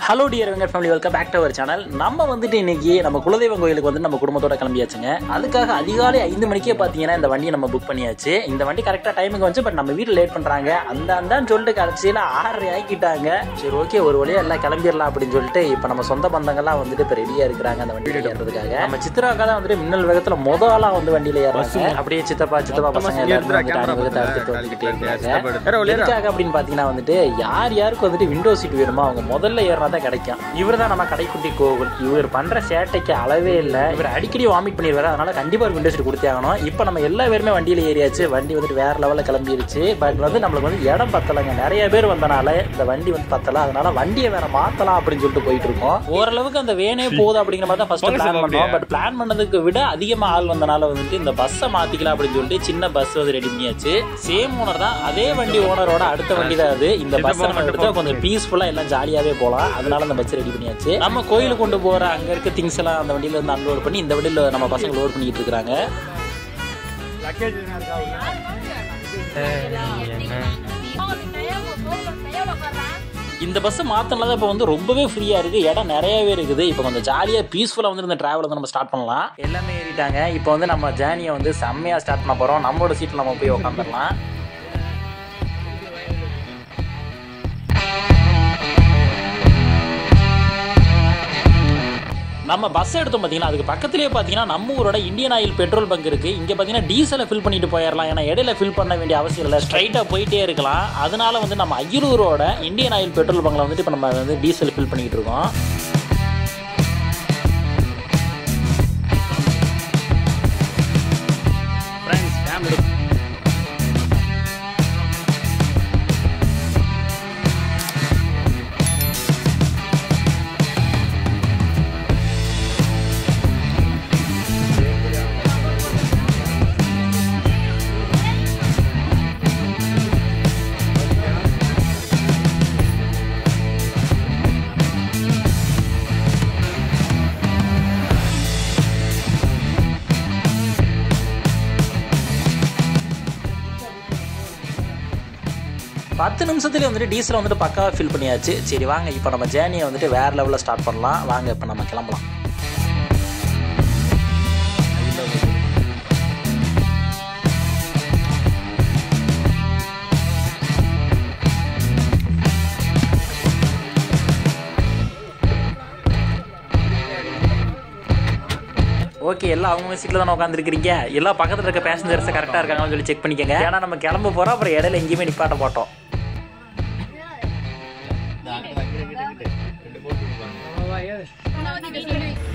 Hello dear Venkat family, welcome back to our channel. நம்ம வந்துட்டு இன்னைக்கு நம்ம குலதெய்வம் கோயிலுக்கு வந்து நம்ம குடும்பத்தோட கிளம்பியாச்சுங்க. அதுக்காக அதிகாலை 5 மணிக்கே பார்த்தீங்கன்னா இந்த வண்டியை நம்ம புக் பண்ணியாச்சு. இந்த வண்டி கரெக்டாக டைமுக்கு வந்து, பட் நம்ம வீட்டில் லேட் பண்ணுறாங்க அந்தான்னு சொல்லிட்டு கடைசியில் 6:30 ஆக்கிட்டாங்க. சரி, ஓகே, ஒரு வழியாக எல்லாம் கிளம்பிடலாம் அப்படின்னு சொல்லிட்டு இப்போ நம்ம சொந்த பந்தங்கள்லாம் வந்துட்டு இப்போ ரெடியாக இருக்கிறாங்க அந்த வண்டியில் ஏறுறதுக்காக. நம்ம சித்ராக்கா தான் வந்துட்டு மின்னல் வேகத்தில் முதலாக வந்து வண்டியில் ஏறாங்க. அப்படியே சித்தப்பா பசங்க எல்லாரும் வந்துட்டு அணிவகத்தை அடுத்துட்டு வந்துக்கிட்டே இருக்காங்க. எதுக்காக அப்படின்னு பார்த்தீங்கன்னா வந்துட்டு யார் யாருக்கு வந்துட்டு விண்டோ சீட் வேணுமோ அவங்க முதல்ல ஏறினா தான் கிடைக்கும். இவர் தான் நம்ம கடைக்குட்டி கோகுல். இவர் பண்ற சேட்டைக்கு அளவே இல்லை. இவர் அடிக்கடி வாமிட் பண்ணிடுவாரு. அதனால கண்டிப்பா ஒரு விண்டோ சீட் கொடுத்தே ஆகணும். இப்போ நம்ம எல்லா பேருமே வண்டியில ஏறியாச்சு. வண்டி வந்துட்டு வேற லெவலில் கிளம்பிடுச்சு. பட் வந்து நம்மளுக்கு வந்து இடம் பத்தலைங்க. நிறைய பேர் வந்தனால இந்த வண்டி வந்து பத்தல. அதனால வண்டியை வேற மாத்தலாம் அப்படின்னு சொல்லிட்டு போயிட்டு இருக்கோம். ஓரளவுக்கு அந்த வேனே போகுது அப்படிங்கிற மாதிரி தான் ஃபர்ஸ்ட் பிளான் பண்ணோம். பட் பிளான் பண்ணதுக்கு விட அதிகமா ஆள் வந்தனால வந்துட்டு இந்த பஸ்ஸை மாத்திக்கலாம் அப்படின்னு சொல்லிட்டு சின்ன பஸ் வந்து ரெடி பண்ணியாச்சு. சேம் ஓனர் தான். அதே வண்டி ஓனரோட அடுத்த வண்டி தான் அது. இந்த பஸ் நம்ம எடுத்து கொஞ்சம் பீஸ்ஃபுல்லா எல்லாம் ஜாலியாவே போகலாம். அதனால அந்த பஸ் ரெடி பண்ணியாச்சு. நம்ம கோயிலுக்கு கொண்டு போற அங்க இருக்க திங்ஸ் எல்லாம் அந்த வண்டியில இருந்து அன்லோட் பண்ணி இந்த வண்டியில நம்ம பசங்க லோட் பண்ணிட்டு இருக்காங்க. இந்த பஸ் மாத்தினால இப்போ வந்து ரொம்பவே ஃப்ரீயா இருக்கு. இடம் நிறையவே இருக்குது. இப்போ கொஞ்சம் ஜாலியா பீஸ்ஃபுல்லா வந்து இந்த டிராவல் வந்து நம்ம ஸ்டார்ட் பண்ணலாம். எல்லாமே ஏறிட்டாங்க. இப்போ வந்து நம்ம ஜேர்னியை வந்து செம்மையா ஸ்டார்ட் பண்ண போறோம். நம்மளோட சீட்ல நம்ம போய் உட்காந்துடலாம். நம்ம பஸ் எடுத்தோம் பார்த்தீங்கன்னா அதுக்கு பக்கத்துலேயே பார்த்தீங்கன்னா நம்ம ஊரோட இந்தியன் ஆயில் பெட்ரோல் பங்க் இருக்குது. இங்கே பார்த்தீங்கன்னா டீசலை ஃபில் பண்ணிட்டு போயிடலாம். ஏன்னா இடையில ஃபில் பண்ண வேண்டிய அவசியம் இல்லை. ஸ்ட்ரைட்டாக போயிட்டே இருக்கலாம். அதனால வந்து நம்ம அய்யலூரோட இந்தியன் ஆயில் பெட்ரோல் பங்கில் வந்துட்டு இப்போ நம்ம வந்து டீசல் ஃபில் பண்ணிக்கிட்டு இருக்கோம். ஃப்ரெண்ட்ஸ், ஃபேமிலி 10 நிமிஷத்துலேயே வந்துட்டு டீசலை வந்துட்டு பக்காவாக ஃபில் பண்ணியாச்சு. சரி வாங்க, இப்போ நம்ம ஜேர்னியை வந்துட்டு வேறு லெவலில் ஸ்டார்ட் பண்ணலாம். வாங்க இப்போ நம்ம கிளம்பலாம். ஓகே, எல்லாம் அவங்க சீட்டில் தானே உட்காந்துருக்கிறீங்க. எல்லாம் பக்கத்தில் இருக்க பேசஞ்சர்ஸ் கரெக்டாக இருக்காங்கன்னு சொல்லி செக் பண்ணிக்கோங்க. ஏன்னா நம்ம கிளம்ப போகிறோம். அப்புறம் இடையில எங்கேயுமே நிப்பாட்ட போட்டோம்.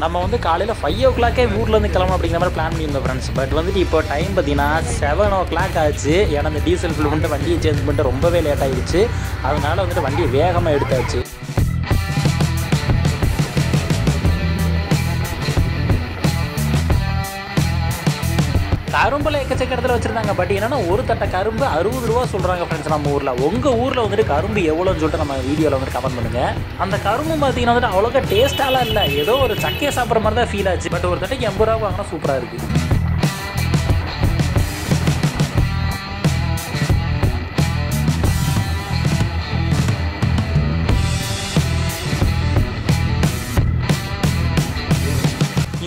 நம்ம வந்து காலையில் 5 o'clock ஊர்லேருந்து கிளம்பணும் அப்படிங்கிற மாதிரி பிளான் பண்ணியிருந்தோம் ஃப்ரெண்ட்ஸ். பட் வந்துட்டு இப்போ டைம் பார்த்தீங்கன்னா 7 o'clock ஆச்சு. ஏன்னா இந்த டீசல் ஃபில் பண்ணிட்டு வண்டியை சேஞ்ச் பண்ணிட்டு ரொம்பவே லேட் ஆகிடுச்சு. அதனால வந்துட்டு வண்டியை வேகமாக எடுத்தாச்சு. கரும்புல எக்கச்சக்க இடத்துல வச்சிருந்தாங்க. பட் என்னன்னா ஒரு தட்டை கரும்பு 60 ரூபா சொல்றாங்க ஃப்ரெண்ட்ஸ் நம்ம ஊர்ல. உங்க ஊர்ல வந்துட்டு கரும்பு எவ்வளோன்னு சொல்லிட்டு நம்ம வீடியோல வந்து கமெண்ட் பண்ணுங்க. அந்த கரும்பு பார்த்தீங்கன்னா வந்துட்டு அவ்வளோக்கா டேஸ்டாலாம் இல்லை. ஏதோ ஒரு சக்கையை சாப்பிட்ற மாதிரி தான் ஃபீல் ஆச்சு. பட் ஒரு தட்டைக்கு 80 ரூபா வாங்கினா சூப்பராக இருக்கு.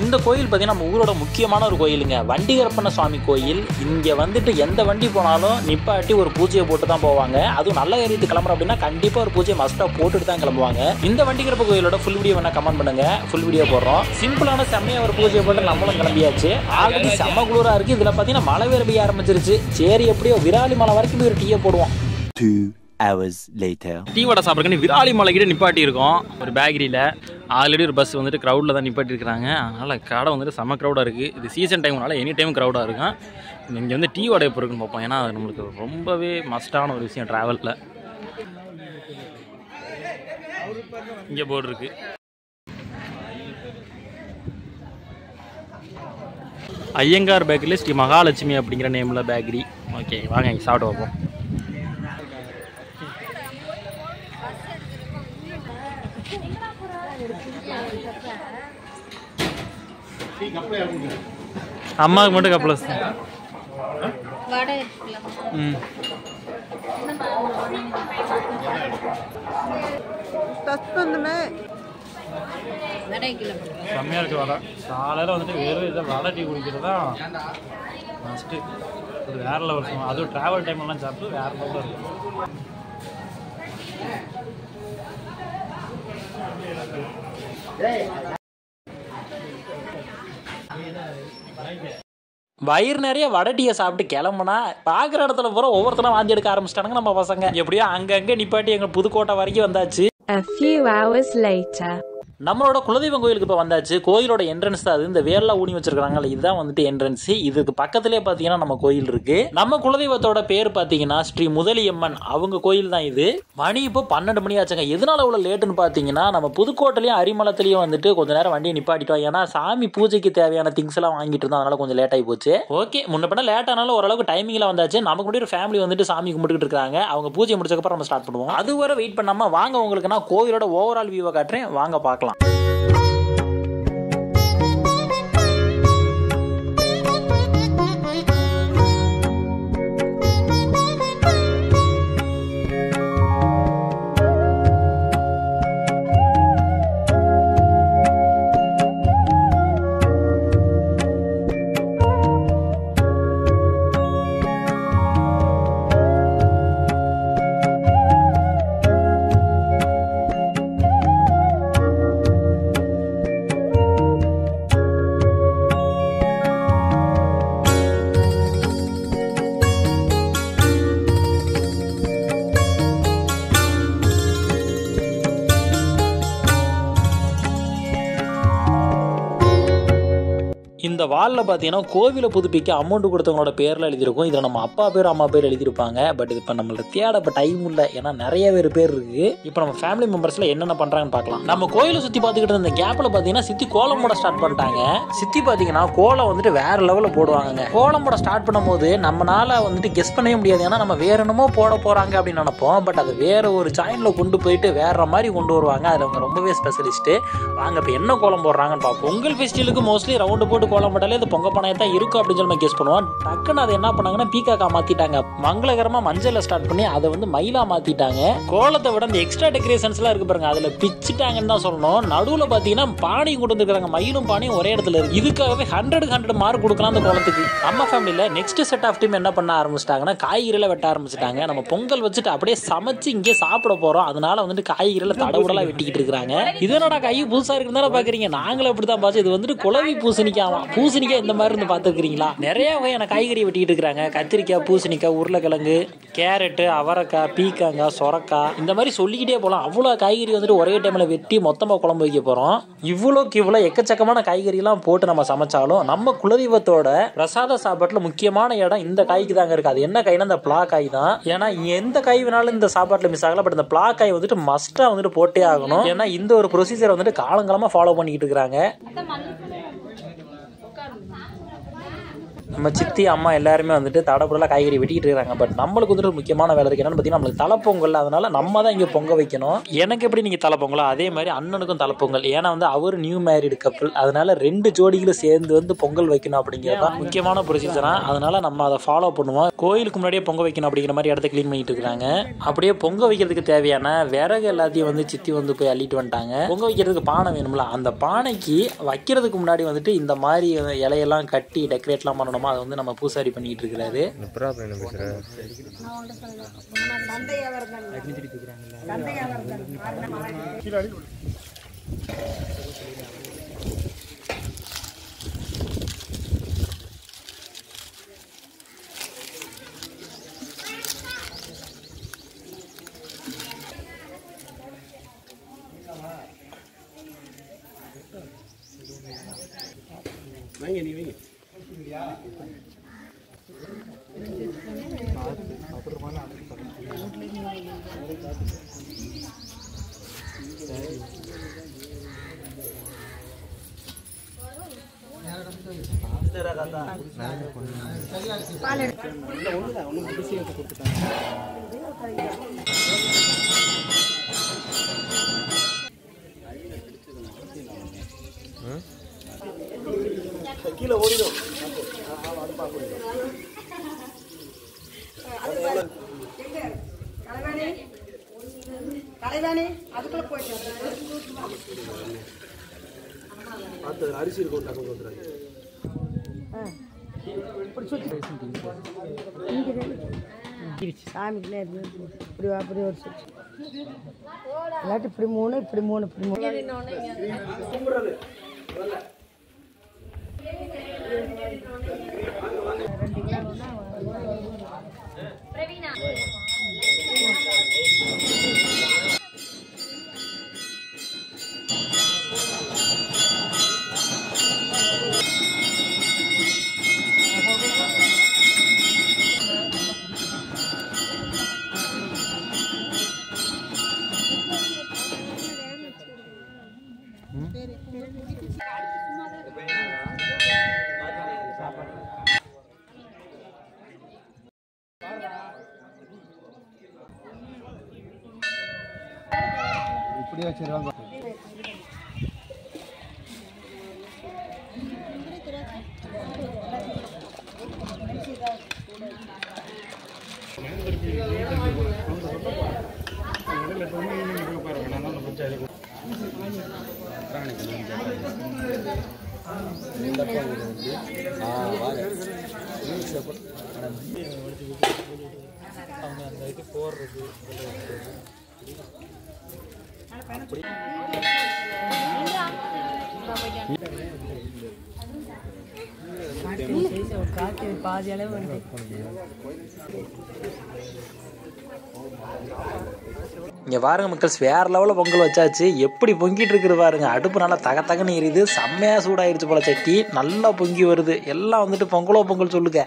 இந்த கோயில் பார்த்தீங்கன்னா நம்ம ஊரோட முக்கியமான ஒரு கோயிலுங்க. வண்டிகரப்பண்ண சுவாமி கோயில். இங்கே வந்துட்டு எந்த வண்டி போனாலும் நிப்பாட்டி ஒரு பூஜையை போட்டு தான் போவாங்க. அதுவும் நல்ல ஏறிட்டு கிளம்புறோம் அப்படின்னா கண்டிப்பாக ஒரு பூஜையை மஸ்ட்டாக போட்டுட்டு தான் கிளம்புவாங்க. இந்த வண்டிகரப்ப கோயிலோட ஃபுல் வீடியோ வேணா கமெண்ட் பண்ணுங்க. ஃபுல் வீடியோ போடுறோம். சிம்பிளான செம்மையாக ஒரு பூஜையை போட்டு நம்மளும் கிளம்பியாச்சு. ஆல்ரெடி செம்ம குளிராக இருக்குது. இதில் பார்த்தீங்கன்னா மழை வேறு பெய்ய ஆரம்பிச்சிருச்சு. சரி, எப்படியோ விராலி மலை வரைக்கும் போய் ஒரு டீயை போடுவோம். 2 hours later. டீ வடை சாப்பிட்றதுக்கு விராலி மலைக்கிட்ட நிப்பாட்டி இருக்கோம். ஒரு பேக்கரியில் ஆல்ரெடி ஒரு பஸ் வந்துட்டு க்ரௌடில் தான் நிப்பாட்டி இருக்கிறாங்க. அதனால் கடை வந்துட்டு செம்ம க்ரௌடாக இருக்குது. இது சீசன் டைம்னால எனி டைம் க்ரௌடாக இருக்கும். இங்கே வந்து டீ வடை எப்போ இருக்குன்னு பார்ப்போம். ஏன்னா அது நம்மளுக்கு ரொம்பவே மஸ்டான ஒரு விஷயம் ட்ராவலில். இங்கே போர்டு இருக்குது. ஐயங்கார் பேக்கரியில் ஸ்ரீ மகாலட்சுமி அப்படிங்கிற நேமில் பேக்கரி. ஓகே, வாங்க இங்கே சாப்பிட்டு பார்ப்போம். அம்மாவுக்கு மட்டும் கப்ளஸ். செம்மையாக இருக்குது வடை. காலையில் வந்துட்டு வெறும் இதை வடை டீ குடிக்கிறது தான் ஃபஸ்ட்டு. அது வேறு லெவல் இருக்கும். அதுவும் ட்ராவல் டைம்லாம் சாப்பிட்டு வேறு லெவலில் இருக்கும். வயிறு நிறைய வடை டீயை சாப்பிட்டு கிளம்புனா பார்க்குற இடத்துல பூரா ஒவ்வொருத்தரும் வாந்தி எடுக்க ஆரம்பிச்சிட்டானுங்க நம்ம பசங்க. எப்படியோ அங்கங்கே நிப்பாட்டி எங்கள் புதுக்கோட்டை வரைக்கும் வந்தாச்சு. A few hours later. நம்மளோட குலதெய்வம் கோயிலுக்கு இப்போ வந்தாச்சு. கோயிலோட என்ட்ரன்ஸ் தான் அது. இந்த வேர்லாம் ஊனி வச்சிருக்காங்கல்ல, இதுதான் வந்துட்டு என்ட்ரன்ஸ். இதுக்கு பக்கத்துலேயே பார்த்தீங்கன்னா நம்ம கோயில் இருக்கு. நம்ம குலதெய்வத்தோட பேர் பார்த்தீங்கன்னா ஸ்ரீ முதலியம்மன், அவங்க கோயில் தான் இது. மணி இப்போ 12 மணி ஆச்சுங்க. எதனால இவ்வளோ லேட்டுன்னு பார்த்தீங்கன்னா, நம்ம புதுக்கோட்டையிலையும் அரிமளத்துலையும் வந்துட்டு கொஞ்ச நேரம் வண்டியை நிப்பாட்டிட்டோம். ஏன்னா சாமி பூஜைக்கு தேவையான திங்ஸ் எல்லாம் வாங்கிட்டு இருந்தோம், அதனால கொஞ்சம் லேட் ஆகி போச்சு. ஓகே, முன்ன பண்ண லேட் ஆனாலும் ஓரளவுக்கு டைமிங்ல வந்தாச்சு. நமக்கு முன்னாடி ஒரு ஃபேமிலி வந்துட்டு சாமி கும்பிட்டுட்டு இருக்காங்க. அவங்க பூஜை முடிச்சதுக்கப்புறம் நம்ம ஸ்டார்ட் பண்ணுவோம். அது வரை வெயிட் பண்ணாம வாங்க, உங்களுக்கு நான் கோயிலோட ஓவரால் வியூவை காட்டுறேன், வாங்க பார்க்கலாம். இந்த வாலில் பார்த்தீங்கன்னா கோவிலை புதுப்பிக்க அமௌண்ட் கொடுத்தவங்களோட பேரில் எழுதியிருக்கும். இதில் நம்ம அப்பா பேர் அம்மா பேர் எழுதியிருப்பாங்க. பட் இது இப்போ நம்மளோட தேட இப்போ டைம் இல்லை, ஏன்னா நிறைய பேர் இருக்கு. இப்போ நம்ம ஃபேமிலி மெம்பர்ஸில் என்னென்ன பண்ணுறாங்கன்னு பார்க்கலாம். நம்ம கோயிலை சுற்றி பார்த்துக்கிட்டு இருந்த கேப்பில் பார்த்தீங்கன்னா சித்தி கோலம் போட ஸ்டார்ட் பண்ணிட்டாங்க. சித்தி பார்த்தீங்கன்னா கோலம் வந்துட்டு வேற லெவலில் போடுவாங்க. கோலம் போட ஸ்டார்ட் பண்ணும்போது நம்மளால வந்துட்டு கெஸ் பண்ணவே முடியாது, ஏன்னா நம்ம வேற என்னமோ போட போகிறாங்க அப்படின்னு நினைப்போம். பட் அது வேற ஒரு ஜாயின்ல கொண்டு போயிட்டு வேற மாதிரி கொண்டு வருவாங்க. அதில் அவங்க ரொம்பவே ஸ்பெஷலிஸ்ட்டு. வாங்க இப்போ என்ன கோலம் போடுறாங்கன்னு பார்ப்போம். பொங்கல் ஃபெஸ்டிவலுக்கு மோஸ்ட்லி ரவுண்டு போட்டு கோலம் போட்டாலே இது பொங்க பானையா தான் இருக்கும் அப்படின்னு சொல்லி கெஸ் பண்ணுவோம். டக்குன்னு அதை என்ன பண்ணாங்கன்னா பீக்காக்கா மாத்திட்டாங்க. மங்களகரமா மஞ்சள்ல ஸ்டார்ட் பண்ணி அதை வந்து மயிலா மாத்திட்டாங்க. கோலத்தை விட அந்த எக்ஸ்ட்ரா டெக்கரேஷன்ஸ் எல்லாம் இருக்கு பாருங்க, அதுல பிச்சுட்டாங்கன்னு தான் சொல்லணும். நடுவுல பாத்தீங்கன்னா பானை கொண்டு வந்துருக்காங்க. மயிலும் பானையும் ஒரே இடத்துல இருக்கு. இதுக்காகவே 100 மார்க் கொடுக்கலாம் அந்த கோலத்துக்கு. நம்ம ஃபேமிலியில நெக்ஸ்ட் செட் ஆஃப் டீம் என்ன பண்ண ஆரம்பிச்சிட்டாங்கன்னா காய்கறிகளை வெட்ட ஆரம்பிச்சிட்டாங்க. நம்ம பொங்கல் வச்சுட்டு அப்படியே சமைச்சு இங்கே சாப்பிட போறோம். அதனால வந்துட்டு காய்கறிகளை தடவுடலா வெட்டிக்கிட்டு இருக்காங்க. இதனோட கை புதுசா இருக்குன்னு பாக்குறீங்க. நாங்களும் அப்படிதான் பார்த்து. இது வந்துட்டு குளவி பூசணிக்காய். பூசணிக்காய் இந்த மாதிரி இருந்து பார்த்துருக்கீங்களா? நிறைய வகையான காய்கறி வெட்டிக்கிட்டு இருக்காங்க. கத்திரிக்காய், பூசணிக்காய், உருளைக்கிழங்கு, கேரட்டு, அவரைக்காய், பீக்காங்காய், சொரக்காய், இந்த மாதிரி சொல்லிக்கிட்டே போகலாம். அவ்வளோ காய்கறி வந்துட்டு ஒரே டைம்ல வெட்டி மொத்தமாக குழம்பு வைக்க போறோம். இவ்வளோ எக்கச்சக்கமான காய்கறி எல்லாம் போட்டு நம்ம சமைச்சாலும் நம்ம குலதெய்வத்தோட பிரசாத சாப்பாட்டுல முக்கியமான இடம் இந்த காய்க்கு தாங்க இருக்கு. அது என்ன காய்னா இந்த பிளா காய் தான். ஏன்னா எந்த காய் வேணாலும் இந்த சாப்பாட்டுல மிஸ் ஆகல. பட் இந்த பிளா காய் வந்துட்டு மஸ்டா வந்துட்டு போட்டே ஆகணும். ஏன்னா இந்த ஒரு ப்ரொசீஜர் வந்துட்டு காலங்காலமா ஃபாலோ பண்ணிக்கிட்டு இருக்காங்க. நம்ம சித்தி அம்மா எல்லாருமே வந்துட்டு தடப்புடலாம் காய்கறி வெட்டிக்கிட்டு இருக்காங்க. பட் நம்மளுக்கு வந்துட்டு முக்கியமான வேலை இருக்கு. என்னன்னு பார்த்தீங்கன்னா நம்மளுக்கு தலைப்பொங்கல், அதனால நம்ம தான் இங்கே பொங்க வைக்கணும். எனக்கு எப்படி நீங்கள் தலைப்பொங்கலோ அதே மாதிரி அண்ணனுக்கும் தலைப்பொங்கல். ஏன்னா வந்து அவர் நியூ மேரிடு கப்பிள், அதனால 2 ஜோடிகளும் சேர்ந்து வந்து பொங்கல் வைக்கணும் அப்படிங்கிறது தான் முக்கியமான ப்ரொசீஜரா. அதனால நம்ம அதை ஃபாலோ பண்ணுவோம். கோயிலுக்கு முன்னாடியே பொங்க வைக்கணும் அப்படிங்கிற மாதிரி இடத்த கிளீன் பண்ணிட்டு இருக்காங்க. அப்படியே பொங்க வைக்கிறதுக்கு தேவையான விறகு எல்லாத்தையும் வந்து சித்தி வந்து போய் அள்ளிட்டு வந்துட்டாங்க. பொங்க வைக்கிறதுக்கு பானை வேணும்ல, அந்த பானைக்கு வைக்கிறதுக்கு முன்னாடி வந்துட்டு இந்த மாதிரி இலையெல்லாம் கட்டி டெக்கரேட்லாம் பண்ணணும். அதை வந்து நம்ம பூசாரி பண்ணிட்டு இருக்கிறாரு. கீழே ஓடிடும். கலைவாணி அதுக்குள்ள அரிசி இருக்கும் டக்கு வந்துடுறாங்க. சாமிக்குள்ளே இப்படி அப்படி ஒரு சுற்றி இல்லாட்டி இப்படி மூணு இப்படி மூணு இப்படி மூணு இப்படியே வச்சிருவாங்க. அவங்க அந்த இது போடுறது காற்று பாதி அளவு வருது. இங்கே பாருங்க மக்கள்ஸ், வேற லெவலில் பொங்கல் வச்சாச்சு. எப்படி பொங்கிட்டு இருக்குது பாருங்க. அடுப்பு நல்லா தகன்னு எரியுது. செம்மையாக சூடாயிருச்சு போல சட்டி. நல்லா பொங்கி வருது. எல்லாம் வந்துட்டு பொங்கலோ பொங்கல் சொல்லுங்க.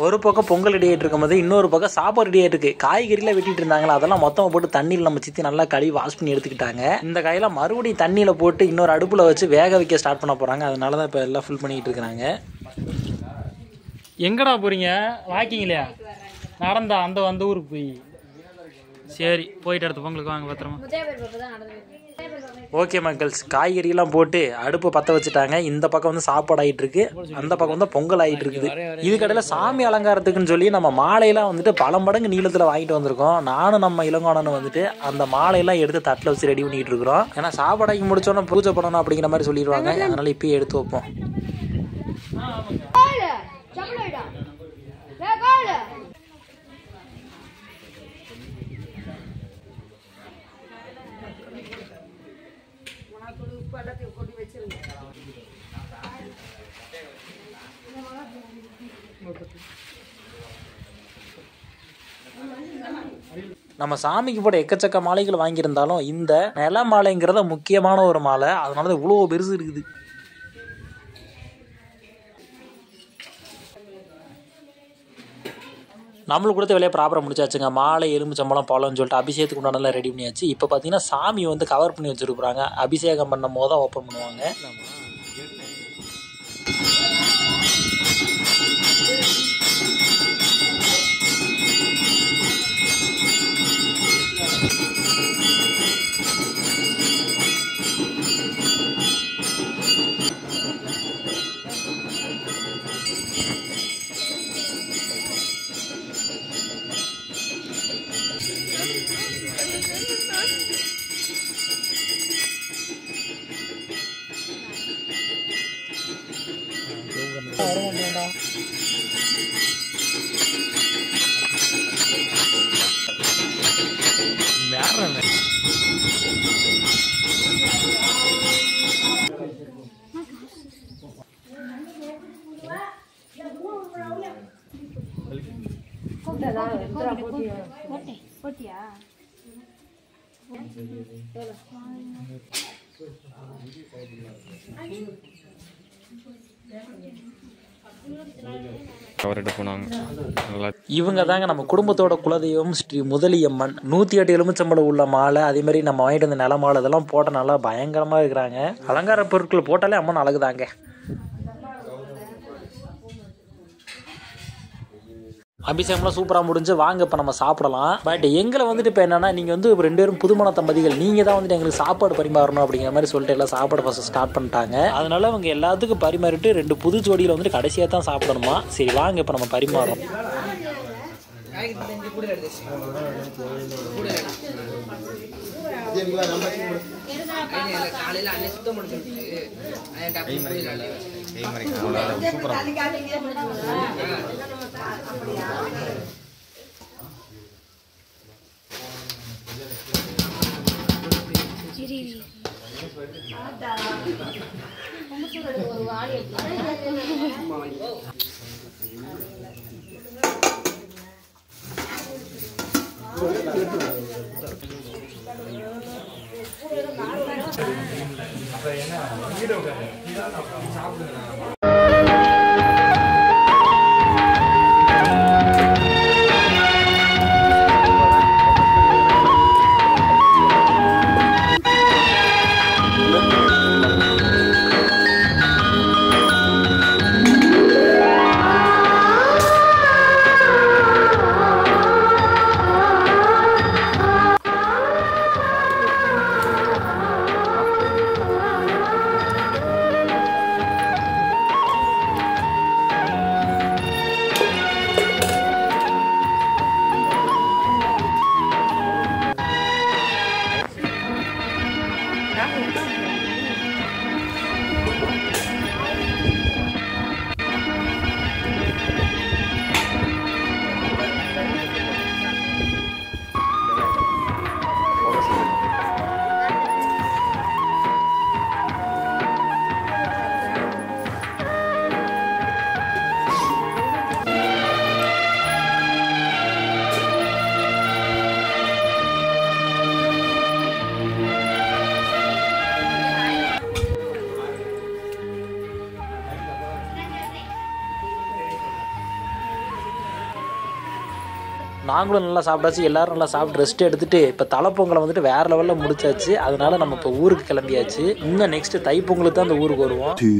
ஒரு பக்கம் பொங்கல் ரெடி ஆகிட்டு இருக்கும்போது இன்னொரு பக்கம் சாப்பாடு ரெடி ஆகிட்டு இருக்கு. காய்கறிலாம் வெட்டிட்டு இருந்தாங்களா, அதெல்லாம் மொத்தமாக போட்டு தண்ணியில் நம்ம சித்தி நல்லா கழுவி வாஷ் பண்ணி எடுத்துக்கிட்டாங்க. இந்த காயெல்லாம் மறுபடியும் தண்ணியில் போட்டு இன்னொரு அடுப்பில் வச்சு வேக வைக்க ஸ்டார்ட் பண்ண போகிறாங்க. அதனால தான் இப்போ எல்லாம் ஃபில் பண்ணிக்கிட்டு இருக்கிறாங்க. எங்கடா போகிறீங்க? வாக்கிங்களா? நடந்தா அந்த ஊருக்கு போய். சரி, போயிட்டு அடுத்த பொங்கலுக்கு வாங்க பத்திரமா. ஓகே மக்கள்ஸ், காய்கறியெல்லாம் போட்டு அடுப்பு பற்ற வச்சுட்டாங்க. இந்த பக்கம் வந்து சாப்பாடு ஆகிட்டு இருக்கு, அந்த பக்கம் வந்து பொங்கல் ஆகிட்டு இருக்குது. இதுக்கடையில் சாமி அலங்காரத்துக்குன்னு சொல்லி நம்ம மாலையெல்லாம் வந்துட்டு பல மடங்கு நீளத்தில் வாங்கிட்டு வந்திருக்கோம். நானும் நம்ம இளங்கோணனும் வந்துட்டு அந்த மாலையெல்லாம் எடுத்து தட்டில் வச்சு ரெடி பண்ணிட்டு இருக்கிறோம். ஏன்னா சாப்பாடு ஆகி முடிச்சோன்னா பூஜை பண்ணணும் அப்படிங்கிற மாதிரி சொல்லிடுவாங்க. அதனால இப்பயே எடுத்து வைப்போம். நம்ம சாமிக்கு போட எக்கச்சக்க மாலைகள் வாங்கியிருந்தாலும் இந்த நில மாலைங்கிறத முக்கியமான ஒரு மாலை. அதனால தான் இவ்வளோ பெருசு இருக்குது. நம்மளுக்கு கொடுத்த வேலையை ப்ராப்பராக முடிச்சாச்சுங்க. மாலை, எலும்பு சம்பளம், பழம்னு சொல்லிட்டு அபிஷேகத்துக்கு உண்டானலாம் ரெடி பண்ணியாச்சு. இப்போ பார்த்தீங்கன்னா சாமி வந்து கவர் பண்ணி வச்சுருக்குறாங்க. அபிஷேகம் பண்ணும் போது தான் ஓப்பன் பண்ணுவாங்க. இவங்க தாங்க நம்ம குடும்பத்தோட குலதெய்வம் ஸ்ரீ முதலியம்மன். 108 எலுமிச்சம்பழம் உள்ள மாலை, அதே மாதிரி நம்ம வாங்கிட்டு வந்த நில மாலை, இதெல்லாம் போட்ட நல்லா பயங்கரமா இருக்கிறாங்க. அலங்கார பொருட்கள் போட்டாலே அம்மன் அழகுதாங்க. அபிஷேகம்லாம் சூப்பராக முடிஞ்சு வாங்க இப்போ நம்ம சாப்பிடலாம். பட் எங்களை வந்துட்டு இப்போ என்னன்னா, நீங்கள் வந்து 2 பேரும் புதுமண தம்பதிகள், நீங்கள் தான் வந்துட்டு எங்களுக்கு சாப்பாடு பரிமாறணும் அப்படிங்கிற மாதிரி சொல்லிட்டு எல்லாம் சாப்பாடு ஃபஸ்ட்டு ஸ்டார்ட் பண்ணிட்டாங்க. அதனால அவங்க எல்லாத்துக்கும் பரிமாறிட்டு 2 புது ஜோடியில் வந்துட்டு கடைசியாக தான் சாப்பிடணுமா. சரி வாங்க இப்போ நம்ம பரிமாறோம். காலையில் அன்னை சுத்தம் முடிச்சுட்டு நாங்களும் நல்லா சாப்பிட்டாச்சு, எல்லாரும் நல்லா சாப்பிட்டு ரெஸ்ட் எடுத்துட்டு இப்போ தலைப்பொங்கலை வந்துட்டு வேற லெவலில் முடிச்சாச்சு. அதனால நம்ம இப்போ ஊருக்கு கிளம்பியாச்சு. இன்னும் நெக்ஸ்ட் தைப்பொங்கலுக்கு தான் அந்த ஊருக்கு வருவோம். 2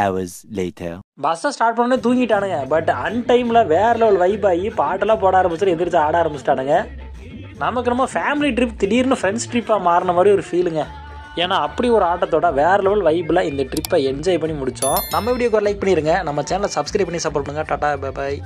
hours later. பஸ்ஸை ஸ்டார்ட் பண்ணோன்னே தூங்கிட்டானுங்க. பட் அன்டைமில் வேற லெவல் வைப் ஆகி பாட்டெல்லாம் போட ஆரம்பிச்சுட்டு எந்திரிச்சு ஆட ஆரம்பிச்சிட்டானுங்க. நமக்கு நம்ம ஃபேமிலி ட்ரிப் திடீர்னு ஃப்ரெண்ட்ஸ் ட்ரிப்பாக மாறின மாதிரி ஒரு ஃபீலுங்க. ஏன்னா அப்படி ஒரு ஆட்டத்தோட வேற லெவல் வைப்பில் இந்த ட்ரிப்பை என்ஜாய் பண்ணி முடித்தோம். நம்ம வீடியோக்கு ஒரு லைக் பண்ணிடுங்க, நம்ம சேனலை சப்ஸ்கிரைப் பண்ணி சப்போர்ட் பண்ணுங்கள். Tata bye bye.